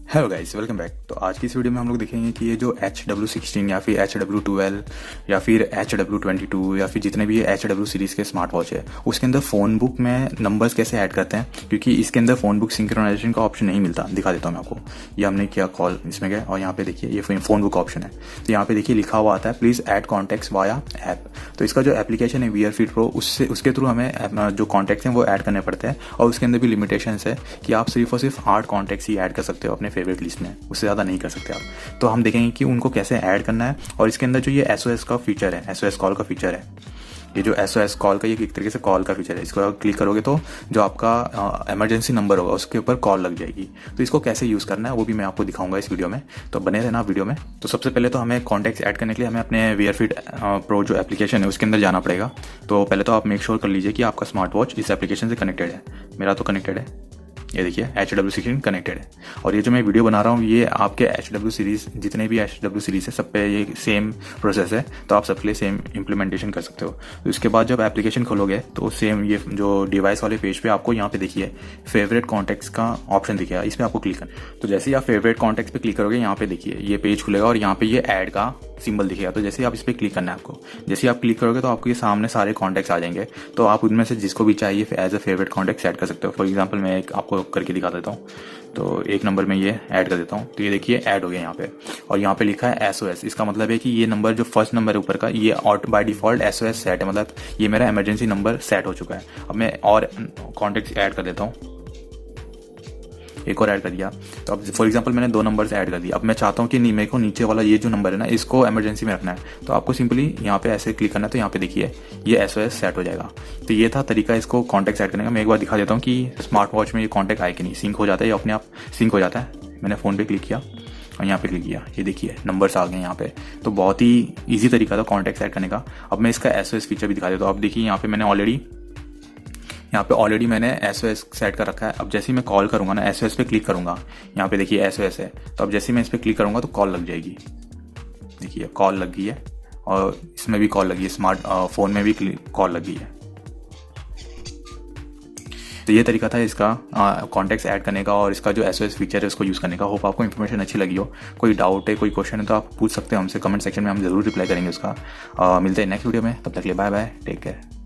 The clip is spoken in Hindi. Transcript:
Hello guys, welcome back. तो आज की इस वीडियो में हम लोग देखेंगे कि ये जो HW16 या फिर HW12 या फिर HW22 या फिर जितने भी ये HW सीरीज़ के स्मार्ट वॉच है उसके अंदर फ़ोन बुक में नंबर्स कैसे ऐड करते हैं, क्योंकि इसके अंदर फ़ोन बुक सिंक्रोनाइजेशन का ऑप्शन नहीं मिलता। दिखा देता हूँ मैं आपको। ये हमने किया कॉल, इसमें गए और यहाँ पे देखिए ये फ़ोन बुक ऑप्शन है। तो यहाँ पे देखिए लिखा हुआ आता है please add contacts via app. तो इसका जो एप्लीकेशन है वीआर फिट प्रो, उसके थ्रू हमें जो कॉन्टैक्ट्स हैं वो ऐड करने पड़ते हैं और उसके अंदर भी लिमिटेशंस है कि आप सिर्फ और सिर्फ 8 कॉन्टैक्ट्स ही ऐड कर सकते हो अपने फेवरेट लिस्ट में, उससे ज़्यादा नहीं कर सकते आप। तो हम देखेंगे कि उनको कैसे ऐड करना है। और इसके अंदर जो ये SOS का फीचर है, SOS कॉल का फीचर है, ये जो SOS कॉल का, ये एक तरीके से कॉल का फीचर है। इसको क्लिक करोगे तो जो आपका इमरजेंसी नंबर होगा उसके ऊपर कॉल लग जाएगी। तो इसको कैसे यूज़ करना है वो भी मैं आपको दिखाऊंगा इस वीडियो में, तो बने रहना वीडियो में। तो सबसे पहले तो हमें कॉन्टैक्ट्स ऐड करने के लिए हमें अपने वीआर फिट प्रो जो एप्लीकेशन है उसके अंदर जाना पड़ेगा। तो पहले तो आप मेक श्योर कर लीजिए कि आपका स्मार्ट वॉच इस एप्लीकेशन से कनेक्टेड है। मेरा तो कनेक्टेड है, ये देखिए HW16 कनेक्टेड है। और ये जो मैं वीडियो बना रहा हूँ ये आपके HW सीरीज़, जितने भी HW सीरीज़ है सब पे ये सेम प्रोसेस है, तो आप सबके लिए सेम इम्प्लीमेंटेशन कर सकते हो। तो इसके बाद जब एप्लीकेशन खोलोगे तो सेम ये जो डिवाइस वाले पेज पे आपको यहाँ पे देखिए फेवरेट कॉन्टैक्ट्स का ऑप्शन दिखेगा, इस पर आपको क्लिक करना। तो जैसे ही आप फेवरेट कॉन्टैक्ट्स पे क्लिक करोगे यहाँ पे देखिए ये पेज खुलेगा और यहाँ पे ये ऐड का सिंबल दिखेगा। तो जैसे ही आप इस पर क्लिक करना है आपको, जैसे ही आप क्लिक करोगे तो आपको ये सामने सारे कॉन्टैक्ट्स आ जाएंगे। तो आप उनमें से जिसको भी चाहिए as a favourite contact add कर सकते हो। फॉर एग्जांपल मैं एक आपको करके दिखा देता हूँ। तो एक नंबर में ये ऐड कर देता हूँ, तो ये देखिए ऐड हो गया यहाँ पे। और यहाँ पे लिखा है SOS। इसका मतलब है कि ये नंबर जो फर्स्ट नंबर है ऊपर का, ये बाय डिफॉल्ट SOS सेट है, मतलब ये मेरा इमरजेंसी नंबर सेट हो चुका है। अब मैं और कॉन्टैक्ट्स ऐड कर देता हूँ, एक और ऐड कर दिया। तो अब फॉर एग्जांपल मैंने 2 नंबर्स ऐड कर दिया। अब मैं चाहता हूँ कि नहीं, मेरे को नीचे वाला ये जो नंबर है ना इसको इमरजेंसी में रखना है। तो आपको सिंपली यहाँ पे ऐसे क्लिक करना है, तो यहाँ पे देखिए ये SOS सेट हो जाएगा। तो ये था तरीका इसको कॉन्टैक्ट ऐड करने का। मैं एक बार दिखा देता हूँ कि स्मार्ट वॉच में ये कॉन्टैक्ट आए कि नहीं, सिंक हो जाता है, ये अपने आप सिंक हो जाता है। मैंने फ़ोन पे क्लिक किया और यहाँ पे क्लिक किया, ये देखिए नंबर्स आ गए यहाँ पे। तो बहुत ही ईजी तरीका था कॉन्टैक्ट ऐड करने का। अब मैं इसका SOS फीचर भी दिखा देता हूँ। अब देखिए यहाँ पे ऑलरेडी मैंने SOS सेट कर रखा है। अब जैसे ही मैं कॉल करूंगा ना, SOS पे क्लिक करूंगा, यहाँ पे देखिए SOS है। तो अब जैसे ही मैं इस पर क्लिक करूंगा तो कॉल लग जाएगी। देखिए कॉल लग गई है और इसमें भी कॉल लगी है, स्मार्ट फ़ोन में भी कॉल लग गई है। तो ये तरीका था इसका कॉन्टैक्ट्स ऐड करने का और इसका जो SOS फीचर है उसको यूज़ करने का। होप आपको इन्फॉर्मेशन अच्छी लगी हो। कोई डाउट है, कोई क्वेश्चन है तो आप पूछ सकते हो हमसे कमेंट सेक्शन में, हम जरूर रिप्लाई करेंगे उसका। मिलते हैं नेक्स्ट वीडियो में, तब तक के लिए बाय बाय, टेक केयर।